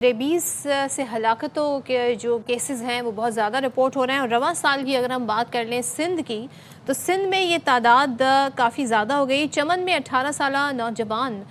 Rabies سے ہلاکتوں کے جو کیسز ہیں وہ بہت زیادہ رپورٹ ہو رہے ہیں، اور رواں سال کی اگر ہم بات کر لیں سندھ کی تو سندھ میں یہ تعداد کافی زیادہ ہو گئی۔ چمن میں 18 سالہ نوجوان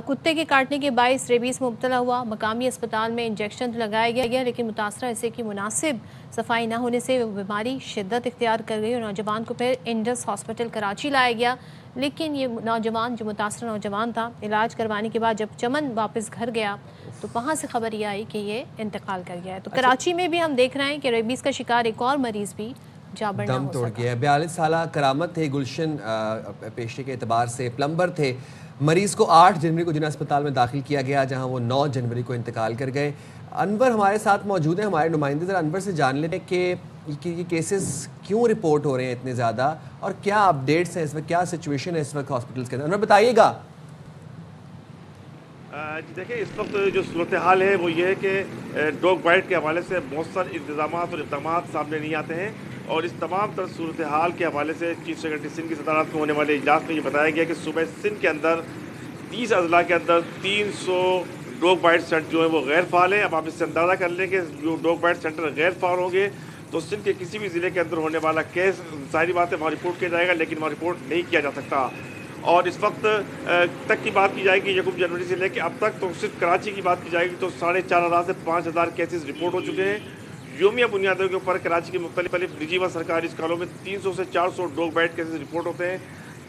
کتے کے کاٹنے کے باعث ریبیز میں مبتلا ہوا۔ مقامی اسپتال میں انجیکشن لگایا گیا لیکن متاثرہ حصے کی مناسب صفائی نہ ہونے سے وہ بیماری شدت اختیار کر گئی اور نوجوان کو پھر انڈس ہاسپٹل کراچی لایا گیا، لیکن یہ نوجوان جو متاثرہ نوجوان تھا علاج کروانے کے بعد جب چمن واپس گھر گیا تو وہاں سے خبر یہ آئی کہ یہ انتقال کر گیا ہے۔ تو کراچی میں بھی ہم دیکھ رہے ہیں کہ ریبیز کا شکار ایک اور مریض بھی جاں بحق دم توڑ گیا ہے۔ 42 سالہ کرامت تھے، گلشن پیشے کے اعتبار سے پلمبر تھے۔ مریض کو 8 جنوری کو جنہ اسپتال میں داخل کیا گیا جہاں وہ 9 جنوری کو انتقال کر گئے۔ انور ہمارے ساتھ موجود ہیں، ہمارے نمائندے، ذرا انور سے جان لیتے ہیں کہ یہ کیسز کیوں رپورٹ ہو رہے ہیں اتنے زیادہ اور کیا اپڈیٹس ہیں اس وقت، کیا سچویشن ہے اس وقت ہاسپٹلس کے اندر، انور بتائیے گا۔ جی دیکھیں، اس وقت جو صورتحال ہے وہ یہ ہے کہ ڈاگ بائٹ کے حوالے سے مؤثر انتظامات اور اقدامات سامنے نہیں آتے ہیں، اور اس تمام تر صورتحال کے حوالے سے چیف سیکرٹری سندھ کی صدارت میں ہونے والے اجلاس میں یہ بتایا گیا کہ صوبہ سندھ کے اندر 30 اضلاع کے اندر 300 ڈاگ بائٹ سینٹر جو ہیں وہ غیر فعال ہیں۔ اب آپ اس سے اندازہ کر لیں کہ جو ڈاگ بائٹ سینٹر غیر فعال ہوں گے تو سندھ کے کسی بھی ضلع کے اندر ہونے والا کیس ظاہری بات ہے وہاں رپورٹ کیا جائے گا، لیکن وہاں رپورٹ نہیں کیا جا سکتا۔ اور اس وقت تک کی بات کی جائے گی 1 جنوری سے لے کے اب تک، تو صرف کراچی کی بات کی جائے گی تو 4,500 سے 5,000 کیسز رپورٹ ہو چکے ہیں۔ یومیہ بنیادوں کے اوپر کراچی کے مختلف نجی و سرکاری اسپتالوں میں 300 سے 400 ڈاگ بائٹ کیسز رپورٹ ہوتے ہیں،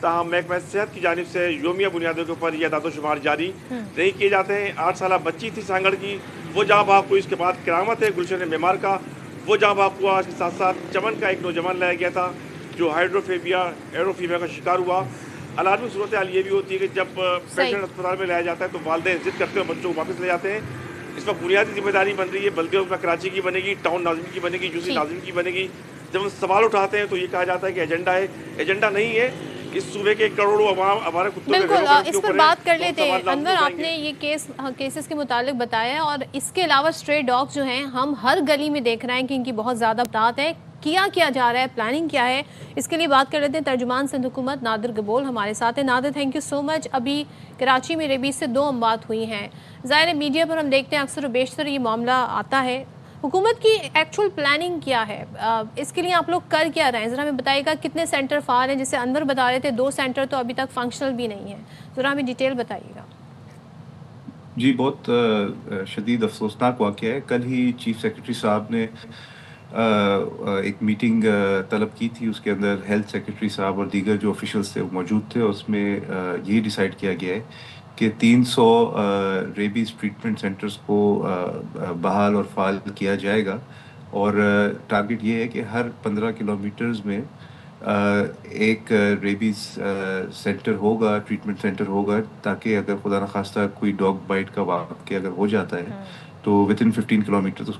تاہم محکمہ صحت کی جانب سے یومیہ بنیادوں کے اوپر یہ اعداد و شمار جاری نہیں کیے جاتے ہیں۔ 8 سالہ بچی تھی سانگڑ کی، وہ جہاں بحق ہوئی، اس کے بعد کرامت ہے گلشن معمار کا، وہ جہاں بحق ہوا، اس کے ساتھ ساتھ چمن کا ایک نوجوان لایا گیا تھا جو ایروفیبیا کا شکار ہوا۔ عالمی صورتحال یہ بھی ہوتی ہے کہ جب پیشنٹ اسپتال میں لایا جاتا ہے تو والدین ضد کرتے ہیں اور بچوں کو واپس لے جاتے ہیں۔ اس وقت بنیادی ذمہ داری بن رہی ہے بلدیوں میں، کراچی کی بنے گی، ٹاؤن ناظرین کی بنے گی، یوسی ناظرین کی بنے گی۔ جب ہم سوال اٹھاتے ہیں تو یہ کہا جاتا ہے کہ ایجنڈا ہے، ایجنڈا نہیں ہے۔ اس صوبے کے کروڑوں عوام ہمارے کتوں بالکل اس پر بات کر لیتے ہیں۔ انور، آپ نے یہ کیسز کے متعلق بتایا، اور اس کے علاوہ اسٹرے ڈاگ جو ہیں ہم ہر گلی میں دیکھ رہے ہیں کہ ان کی بہت زیادہ تعداد ہے۔ کیا جا رہا ہے، پلاننگ کیا ہے، اس کے لیے بات کر لیتے ہیں۔ ترجمان سندھ حکومت نادر گبول ہمارے ساتھ ہیں۔ نادر، تھینک یو سو مچ۔ ابھی کراچی میں ریبیز سے 2 اموات ہوئی ہیں، ظاہر ہے میڈیا پر ہم دیکھتے ہیں اکثر و بیشتر یہ معاملہ آتا ہے۔ حکومت کی ایکچول پلاننگ کیا ہے، اس کے لیے آپ لوگ کر کیا رہے ہیں؟ ذرا ہمیں بتائیے گا کتنے سینٹر فعال ہیں؟ جیسے انور بتا رہے تھے 2 سینٹر تو ابھی تک فنکشنل بھی نہیں ہیں، ذرا ہمیں ڈیٹیل بتائیے گا۔ جی، بہت شدید افسوسناک واقعہ ہے۔ کل ہی چیف سیکرٹری صاحب نے ایک میٹنگ طلب کی تھی، اس کے اندر ہیلتھ سیکرٹری صاحب اور دیگر جو آفیشلز تھے وہ موجود تھے، اور اس میں یہی ڈیسائیڈ کیا گیا ہے کہ 300 ریبیز ٹریٹمنٹ سینٹرز کو بحال اور فعال کیا جائے گا، اور ٹارگٹ یہ ہے کہ ہر 15 کلومیٹرز میں ایک ریبیز سینٹر ہوگا، ٹریٹمنٹ سینٹر ہوگا، تاکہ اگر خدا نخواستہ کوئی ڈاگ بائٹ کا واقعہ اگر ہو جاتا ہے تو within 15 کلومیٹر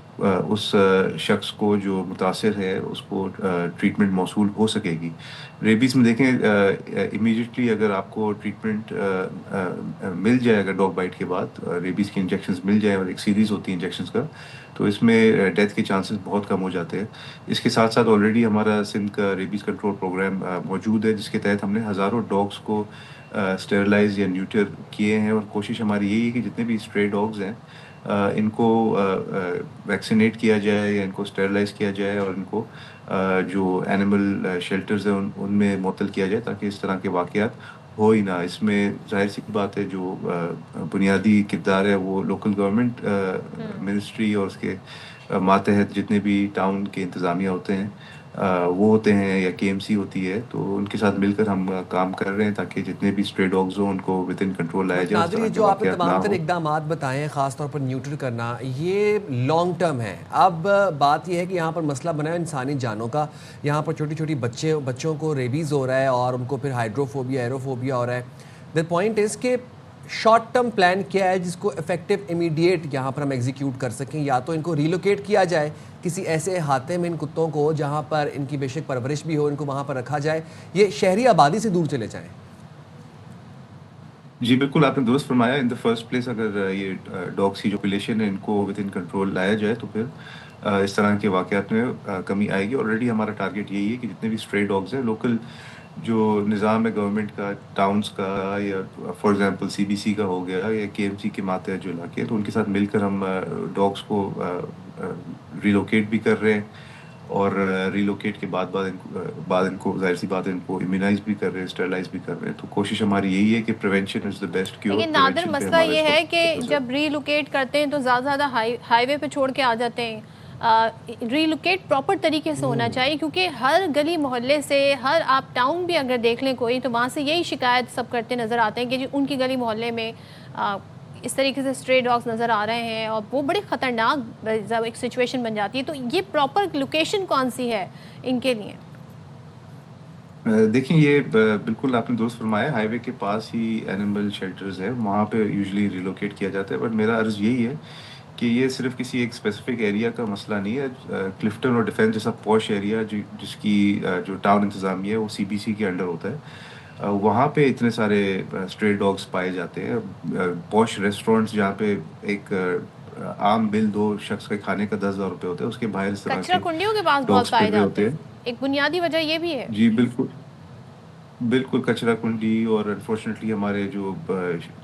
اس شخص کو جو متاثر ہے اس کو ٹریٹمنٹ موصول ہو سکے گی۔ ریبیز میں دیکھیں امیڈیٹلی اگر آپ کو ٹریٹمنٹ مل جائے، اگر ڈاگ بائٹ کے بعد ریبیز کی انجیکشنز مل جائیں، اور ایک سیریز ہوتی ہے انجیکشنز کا، تو اس میں ڈیتھ کے چانسز بہت کم ہو جاتے ہیں۔ اس کے ساتھ ساتھ آلریڈی ہمارا سندھ کا ریبیز کنٹرول پروگرام موجود ہے، جس کے تحت ہم نے ہزاروں ڈاگس کو اسٹیرلائز یا نیوٹر کیے ہیں، اور کوشش ہماری یہی ہے کہ جتنے بھی اسٹرے ڈاگز ہیں ان کو ویکسینیٹ کیا جائے یا ان کو اسٹیرلائز کیا جائے، اور ان کو جو اینیمل شیلٹرز ہیں ان میں معطل کیا جائے، تاکہ اس طرح کے واقعات ہو ہی نہ۔ اس میں ظاہر سی بات ہے جو بنیادی کردار ہے وہ لوکل گورنمنٹ منسٹری اور اس کے ماتحت جتنے بھی ٹاؤن کے انتظامیہ ہوتے ہیں وہ ہوتے ہیں، یا کے ایم سی ہوتی ہے، تو ان کے ساتھ مل کر ہم کام کر رہے ہیں تاکہ جتنے بھی اسٹرے ڈاگز ہوں ان کو ود ان کنٹرول لایا جائے۔ ناظرین، جو آپ نے تمام تر اقدامات بتائے ہیں، خاص طور پر نیوٹر کرنا، یہ لانگ ٹرم ہے۔ اب بات یہ ہے کہ یہاں پر مسئلہ بنا ہے انسانی جانوں کا۔ یہاں پر چھوٹی چھوٹی بچوں کو ریبیز ہو رہا ہے اور ان کو پھر ہائیڈروفوبیا، ایروفوبیا ہو رہا ہے۔ دا پوائنٹ از کہ شارٹ ٹرم پلان کیا ہے جس کو افیکٹو امیڈیٹ یہاں پر ہم ایگزیکیوٹ کر سکیں؟ یا تو ان کو ریلوکیٹ کیا جائے کسی ایسے احاطے میں ان کتوں کو جہاں پر ان کی بے شک پرورش بھی ہو، ان کو وہاں پر رکھا جائے، یہ شہری آبادی سے دور چلے جائیں۔ جی بالکل، آپ نے درست فرمایا۔ ان دا فرسٹ پلیس اگر یہ ڈاگس کی جو پاپولیشن ہے ان کو ود ان کنٹرول لایا جائے تو پھر اس طرح کے واقعات میں کمی آئے گی۔ آلریڈی ہمارا ٹارگیٹ یہی ہے کہ جتنے بھی اسٹرے ڈاگز ہیں لوکل جو نظام ہے گورنمنٹ کا ٹاؤنس کا یا فار ایگزامپل CBC کا ہو گیا یا KMC کے ماتحت جو علاقے تو ان کے ساتھ مل کر ہم ڈاگس کو ریلوکیٹ بھی کر رہے ہیں اور ریلوکیٹ کے بعد ان کو ظاہر سی بات ہے ان کو امیونائز بھی کر رہے ہیں اسٹرلائز بھی کر رہے ہیں. تو کوشش ہماری یہی ہے کہ prevention is the best cure. لیکن نادر مسئلہ یہ ہے کہ جب ریلوکیٹ کرتے ہیں تو زیادہ ہائی وے پہ چھوڑ کے آ جاتے ہیں. ریلوکیٹ پراپر طریقے سے ہونا چاہیے کیونکہ ہر گلی محلے سے ہر آپ ٹاؤن بھی اگر دیکھ لیں کوئی تو وہاں سے یہی شکایت سب کرتے نظر آتے ہیں کہ جی ان کی گلی محلے میں اس طریقے سے اسٹرے ڈاگس نظر آ رہے ہیں اور وہ بڑی خطرناک ایک سچویشن بن جاتی ہے. تو یہ پراپر لوکیشن کون سی ہے ان کے لیے؟ دیکھیں یہ بالکل آپ نے درست فرمایا, ہائی وے کے پاس ہی اینیمل شیلٹرز ہیں, وہاں پہ یوزلی ریلوکیٹ کیا جاتا ہے. بٹ میرا عرض یہی ہے کہ یہ صرف کسی ایک اسپیسیفک ایریا کا مسئلہ نہیں ہے. کلفٹن اور ڈیفینس جیسا پوش ایریا جس کی جو ٹاؤن انتظامیہ ہے وہ CBC کے انڈر ہوتا ہے, وہاں پہ اتنے سارے اسٹرے ڈاگس پائے جاتے ہیں. پوش ریسٹورینٹس جہاں پہ ایک عام بل 2 شخص کے کھانے کا 10,000 روپے ہوتا ہے, اس کے باہر اس طرح کچرا کنڈیوں کے پاس بہت پائے جاتے ہیں. ایک بنیادی وجہ یہ بھی ہے. جی بالکل کچرا کنڈی, اور انفارچونیٹلی ہمارے جو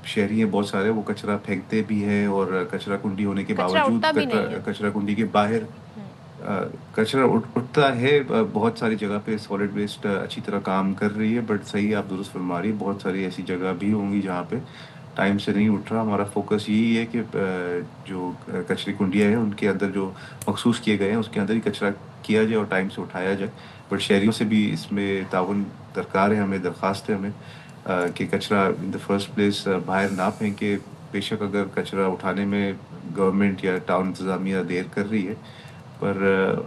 شہری ہیں بہت سارے وہ کچرا پھینکتے بھی ہیں, اور کچرا کنڈی ہونے کے باوجود کچرا کنڈی کے باہر کچرا اٹھتا ہے. بہت ساری جگہ پہ سالڈ ویسٹ اچھی طرح کام کر رہی ہے, بٹ صحیح آپ درست فرما رہی ہے بہت ساری ایسی جگہ بھی ہوں گی جہاں پہ ٹائم سے نہیں اٹھ رہا. ہمارا فوکس یہی ہے کہ جو کچرے کنڈیاں ہیں ان کے اندر جو مخصوص کیے گئے ہیں اس کے اندر ہی کچرا کیا جائے اور ٹائم سے اٹھایا جائے. بٹ شہریوں سے بھی اس میں تعاون درکار ہے, ہمیں درخواست ہے ہمیں کہ کچرا ان دا فرسٹ پلیس باہر نہ پھینکے. بے شک اگر کچرا اٹھانے میں گورنمنٹ یا ٹاؤن انتظامیہ دیر کر رہی ہے, پر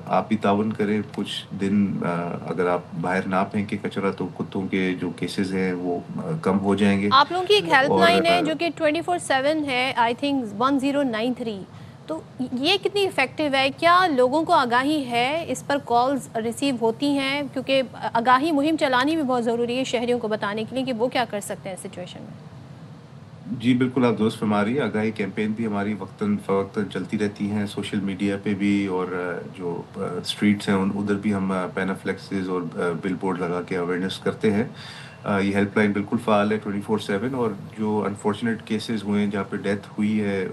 آپ بھی تعاون کریں. کچھ دن اگر آپ باہر نہ پھینکیں کچرا تو کتوں کے جو کیسز ہیں وہ کم ہو جائیں گے. آپ لوگوں کی ایک ہیلپ لائن ہے جو کہ 24/7 ہے, آئی تھنک 1093, تو یہ کتنی افیکٹو ہے؟ کیا لوگوں کو آگاہی ہے, اس پر کالز ریسیو ہوتی ہیں؟ کیونکہ آگاہی مہم چلانی بھی بہت ضروری ہے شہریوں کو بتانے کے لیے کہ وہ کیا کر سکتے ہیں اس سچویشن میں. جی بالکل آپ درست فرما رہی ہے. آگاہی کیمپین بھی ہماری وقتاً فوقتاً چلتی رہتی ہیں, سوشل میڈیا پہ بھی, اور جو اسٹریٹس ہیں ادھر بھی ہم پینافلیکسز اور بل بورڈ لگا کے اویئرنیس کرتے ہیں. یہ ہیلپ لائن بالکل فعال ہے 24/7, اور جو انفارچونیٹ کیسز ہوئے ہیں جہاں پہ ڈیتھ ہوئی ہے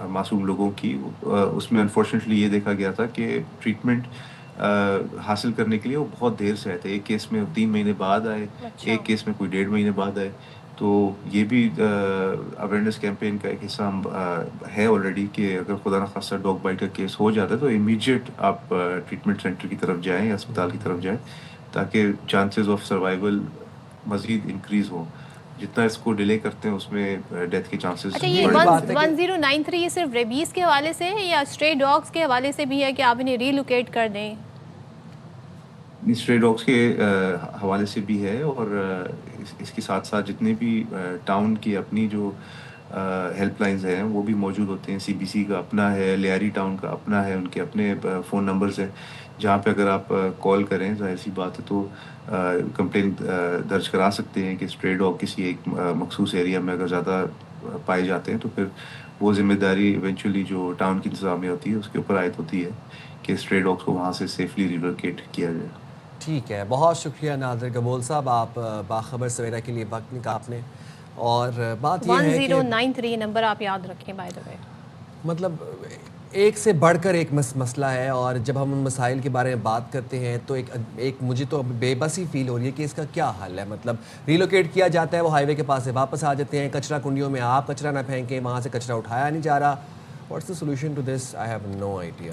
معصوم لوگوں کی, اس میں انفارچونیٹلی یہ دیکھا گیا تھا کہ ٹریٹمنٹ حاصل کرنے کے لیے وہ بہت دیر سے آئے تھے. ایک کیس میں 3 مہینے بعد آئے, ایک کیس میں کوئی 1.5 مہینے بعد آئے. تو یہ بھی اویئرنیس کیمپین کا ایک حصہ ہے آلریڈی کہ اگر خدا نخواستہ ڈاگ بائٹ کا کیس ہو جاتا ہے تو امیڈیٹ آپ ٹریٹمنٹ سینٹر کی طرف جائیں یا اسپتال کی طرف جائیں, تاکہ چانسز آف سروائیول مزید انکریز ہوں. جتنا اس کو ڈیلے کرتے ہیں اس میں ڈیتھ کے چانسز. اچھا, یہ 1093 یہ صرف ریبیز کے حوالے سے ہے یا اسٹرے ڈاگس کے حوالے سے بھی ہے کہ آپ انہیں ریلوکیٹ کر دیں؟ اسٹرے ڈاگس کے حوالے سے بھی ہے, اور اس کے ساتھ ساتھ جتنے بھی ٹاؤن کی اپنی جو ہیلپ لائنز ہیں وہ بھی موجود ہوتے ہیں. CBC کا اپنا ہے, لیاری ٹاؤن کا اپنا ہے, ان کے اپنے فون نمبرز ہیں جہاں پہ اگر آپ کال کریں ظاہر سی بات ہے تو کمپلین درج کرا سکتے ہیں کہ اسٹرے ڈاگ کسی ایک مخصوص ایریا میں اگر زیادہ پائے جاتے ہیں تو پھر وہ ذمہ داری ایونچولی جو ٹاؤن کی انتظامیہ ہوتی ہے اس کے اوپر عائد ہوتی ہے کہ اسٹرے ڈاگس کو وہاں سے سیفلی ریلوکیٹ کیا جائے. ٹھیک ہے, بہت شکریہ نادر گبول صاحب, آپ باخبر سویرا کے لیے وقت نکالا آپ نے. اور بات یہ ہے کہ 1093 نمبر آپ یاد رکھیں بائی دا وے. مطلب ایک سے بڑھ کر ایک مسئلہ ہے, اور جب ہم ان مسائل کے بارے میں بات کرتے ہیں تو ایک مجھے تو بے بسی فیل ہو رہی ہے کہ اس کا کیا حل ہے. مطلب ریلوکیٹ کیا جاتا ہے, وہ ہائی وے کے پاس سے واپس آ جاتے ہیں, کچرا کنڈیوں میں آپ کچرا نہ پھینکیں, وہاں سے کچرا اٹھایا نہیں جا رہا. What's the solution to this? I have no idea.